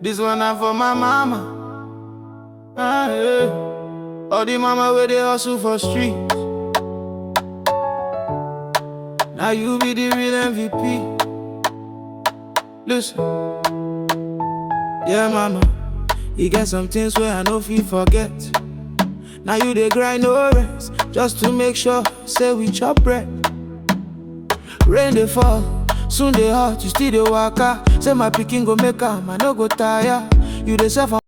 This one not for my mama. Yeah. All the mama where they hustle for street. Now you be the real MVP. Listen, yeah mama, you get some things where I know feel forget. Now you dey grind no rest, just to make sure, say we chop bread. Rain dey fall, soon dey hot, you still dey waka. Say my pikin go make am, I no go tire. You dey suffer.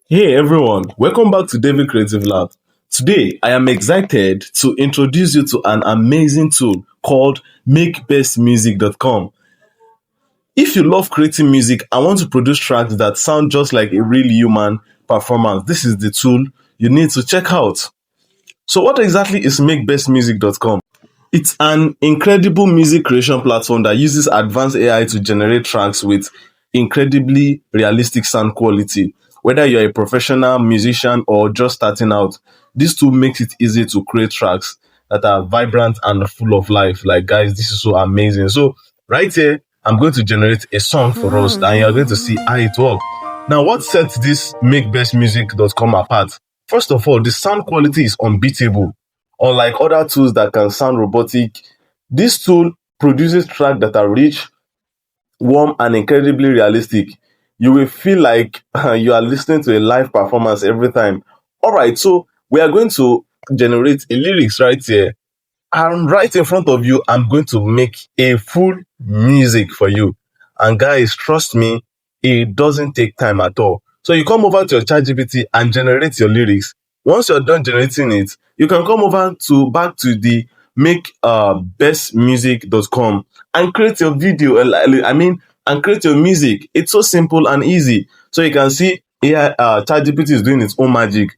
Hey everyone, welcome back to David Creative Lab. Today, I am excited to introduce you to an amazing tool called makebestmusic.com. If you love creating music and want to produce tracks that sound just like a real human performance, this is the tool you need to check out. So what exactly is makebestmusic.com? It's an incredible music creation platform that uses advanced AI to generate tracks with incredibly realistic sound quality. Whether you're a professional musician or just starting out, this tool makes it easy to create tracks that are vibrant and full of life. Like, guys, this is so amazing. So, right here, I'm going to generate a song for us, and you're going to see how it works. Now, what sets this makebestmusic.com apart? First of all, the sound quality is unbeatable. Unlike other tools that can sound robotic, this tool produces tracks that are rich, warm, and incredibly realistic. You will feel like you are listening to a live performance every time. Alright, so we are going to generate a lyrics right here. And right in front of you, I'm going to make a full music for you. And guys, trust me, it doesn't take time at all. So you come over to your ChatGPT and generate your lyrics. Once you're done generating it, you can come over to back to the makebestmusic.com and create your video. And create your music. It's so simple and easy. So you can see AI, ChatGPT is doing its own magic.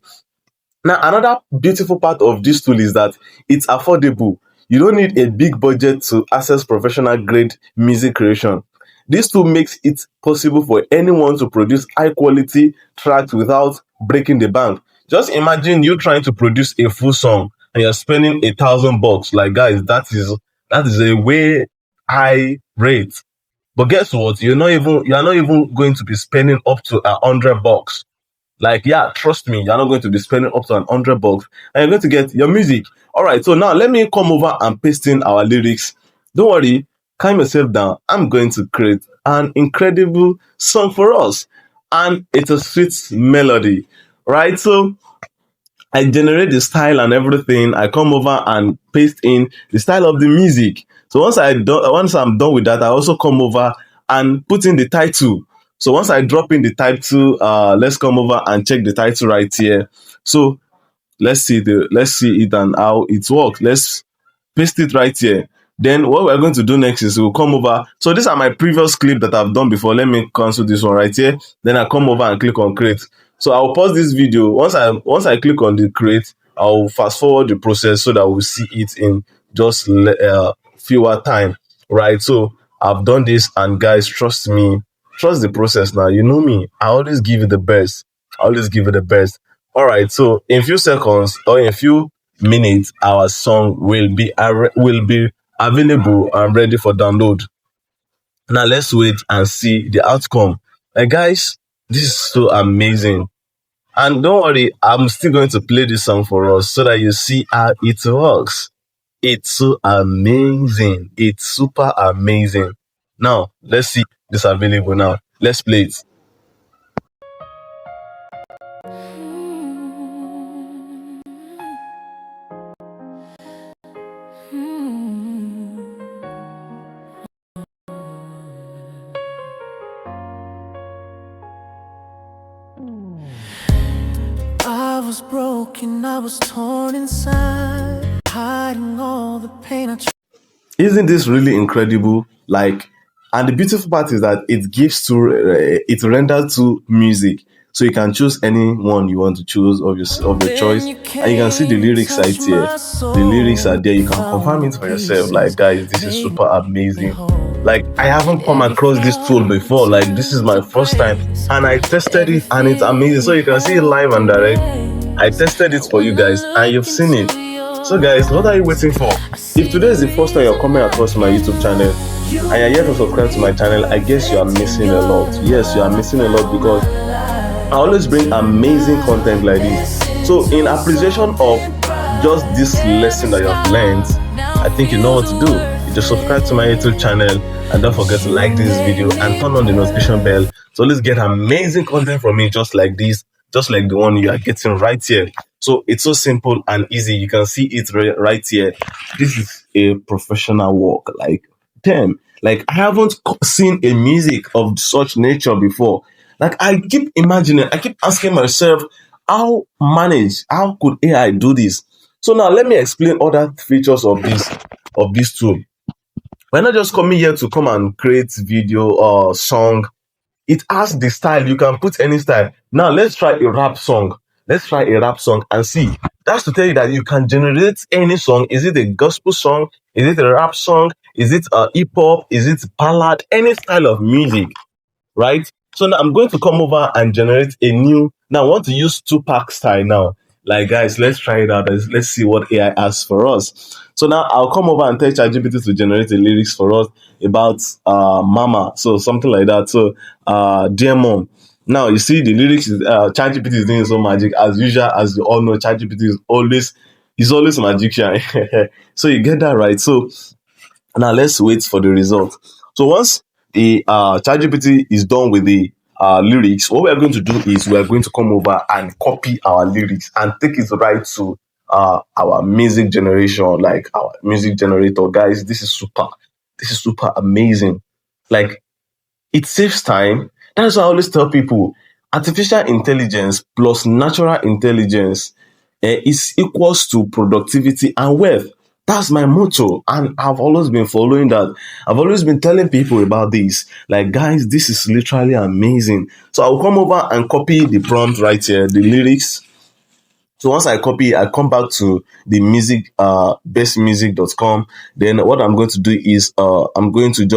Now, another beautiful part of this tool is that it's affordable. You don't need a big budget to access professional grade music creation. This tool makes it possible for anyone to produce high quality tracks without breaking the bank. Just imagine you trying to produce a full song and you're spending $1,000. Like, guys, that is a way high rate. But guess what? You are not even going to be spending up to $100. Like, yeah, trust me, you're not going to be spending up to $100 and you're going to get your music. All right, so now let me come over and paste in our lyrics. Don't worry, calm yourself down. I'm going to create an incredible song for us, and it's a sweet melody, right? So I generate the style and everything. I come over and paste in the style of the music. So once I'm done with that, I also come over and put in the title. So once I drop in the title, let's come over and check the title right here. So let's see it and how it works. Let's paste it right here. Then what we're going to do next is we'll come over. So these are my previous clip that I've done before. Let me cancel this one right here. Then I come over and click on create. So I'll pause this video. Once I click on the create, I'll fast forward the process so that we'll see it in just fewer time. Right. So I've done this, and guys, trust me, trust the process now. You know me. I always give you the best. I always give you the best. All right. So in few seconds or in a few minutes, our song will be available and ready for download. Now let's wait and see the outcome. Guys, this is so amazing. And don't worry, I'm still going to play this song for us so that you see how it works. It's so amazing. It's super amazing. Now, let's see this available now. Let's play it. I was broken, I was torn inside, hiding all the pain I tried. Isn't this really incredible? Like, and the beautiful part is that it renders to music, so you can choose any one you want to choose of your choice, and you can see the lyrics right here. The lyrics are there. You can confirm it for yourself. Like, guys, this is super amazing. Like I haven't come across this tool before. Like this is my first time, and I tested it, and it's amazing. So you can see it live and direct. I tested it for you guys, and you've seen it. So guys, what are you waiting for? If today is the first time you're coming across my YouTube channel and you're yet to subscribe to my channel, I guess you are missing a lot. Yes, you are missing a lot because I always bring amazing content like this. So in appreciation of just this lesson that you have learned, I think you know what to do. You just subscribe to my YouTube channel and don't forget to like this video and turn on the notification bell. So let's get amazing content from me just like this, just like the one you are getting right here. So it's so simple and easy. You can see it right here. This is a professional work. Like, damn, like I haven't seen a music of such nature before. Like I keep imagining, I keep asking myself, how could AI do this? So now let me explain other features of this tool. We're not just coming here to come and create video or song. It has the style. You can put any style. Now let's try a rap song. Let's try a rap song and see. That's to tell you that you can generate any song. Is it a gospel song? Is it a rap song? Is it a hip hop? Is it ballad? Any style of music, right? So now I'm going to come over and generate a new. Now I want to use Tupac style now. Like guys, let's try it out. Let's see what AI asks for us. So now I'll come over and tell ChatGPT to generate the lyrics for us about mama. So something like that. So dear mom. Now you see the lyrics. ChatGPT is doing so magic as usual. As you all know, ChatGPT is always magician. So you get that right. So now let's wait for the result. So once the ChatGPT is done with the lyrics, what we are going to do is we are going to come over and copy our lyrics and take it right to our music generation, like our music generator. Guys, this is super. This is super amazing. Like it saves time. That's why I always tell people artificial intelligence plus natural intelligence is equals to productivity and wealth. That's my motto, and I've always been following that. I've always been telling people about this. Like, guys, this is literally amazing. So I'll come over and copy the prompt right here, the lyrics. So once I copy, I come back to the music, bestmusic.com. Then what I'm going to do is I'm going to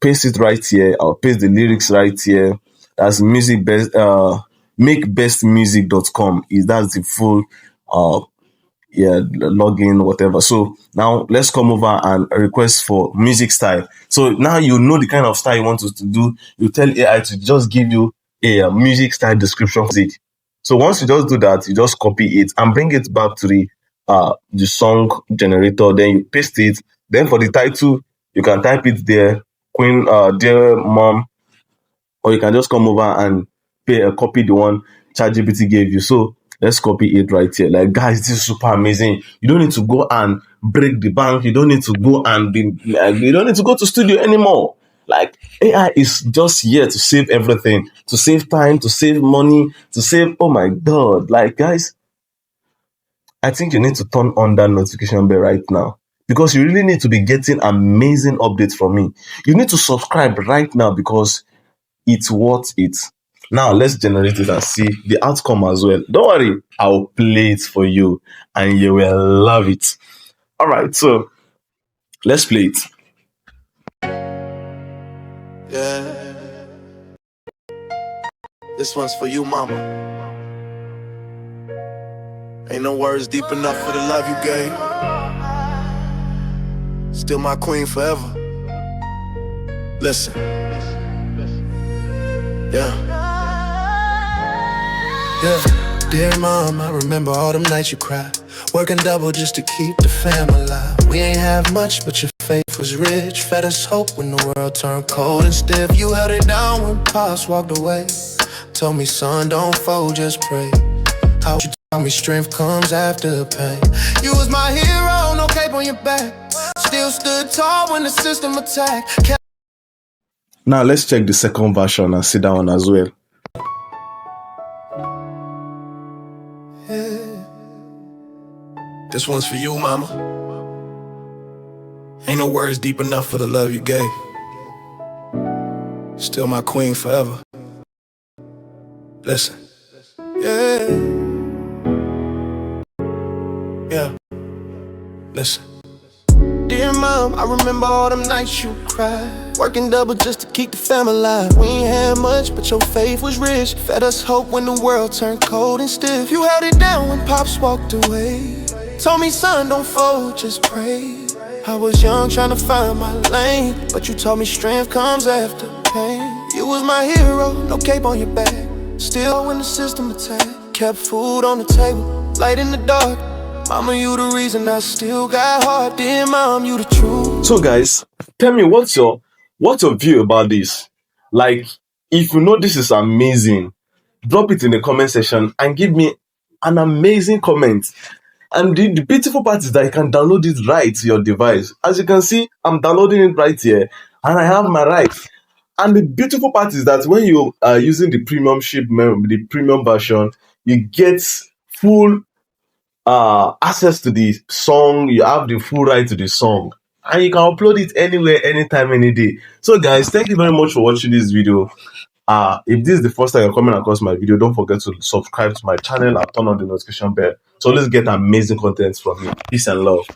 paste it right here. I'll paste the lyrics right here. That's music best, makebestmusic.com. That's the full login, whatever. So now let's come over and request for music style. So now you know the kind of style you want us to do. You tell AI to just give you a music style description for it. So once you just do that, you just copy it and bring it back to the song generator. Then you paste it. Then for the title, you can type it there, Queen, dear mom, or you can just come over and copy the one ChatGPT gave you. So let's copy it right here. Like guys, this is super amazing. You don't need to go and break the bank. You don't need to go and you don't need to go to studio anymore. Like AI is just here to save everything, to save time, to save money, to save. Oh my god! Like guys, I think you need to turn on that notification bell right now because you really need to be getting amazing updates from me. You need to subscribe right now because it's worth it. Now let's generate it and see the outcome as well. Don't worry, I'll play it for you and you will love it. All right, so let's play it. Yeah, this one's for you, mama. Ain't no words deep enough for the love you gave. Still my queen forever. Listen. Yeah, dear mom, I remember all them nights you cried, working double just to keep the fam alive. We ain't have much, but your faith was rich, fed us hope when the world turned cold and stiff. You held it down when Pops walked away. Told me, son, don't fold, just pray. How you taught me strength comes after pain. You was my hero, no cape on your back. Still stood tall when the system attacked. Now let's check the second version and sit down as well. This one's for you, mama. Ain't no words deep enough for the love you gave. Still my queen forever. Listen. Yeah. Listen. Dear mom, I remember all them nights you cried, working double just to keep the family alive. We ain't had much, but your faith was rich. Fed us hope when the world turned cold and stiff. You held it down when pops walked away. Told me, son, don't fold, just pray. I was young trying to find my lane, but you taught me strength comes after pain. You was my hero, no cape on your back. Still when the system attacked, kept food on the table, light in the dark. Mama, you the reason I still got heart. Dear mom, you the truth. So guys, tell me what's your view about this? Like, if you know this is amazing, drop it in the comment section and give me an amazing comment. And the beautiful part is that you can download it right to your device. As you can see, I'm downloading it right here and I have my right. And the beautiful part is that when you are using the the premium version, you get full access to the song. You have the full right to the song and you can upload it anywhere, anytime, any day. So guys, thank you very much for watching this video. If this is the first time you're coming across my video, don't forget to subscribe to my channel and turn on the notification bell so let's get amazing content from me. Peace and love.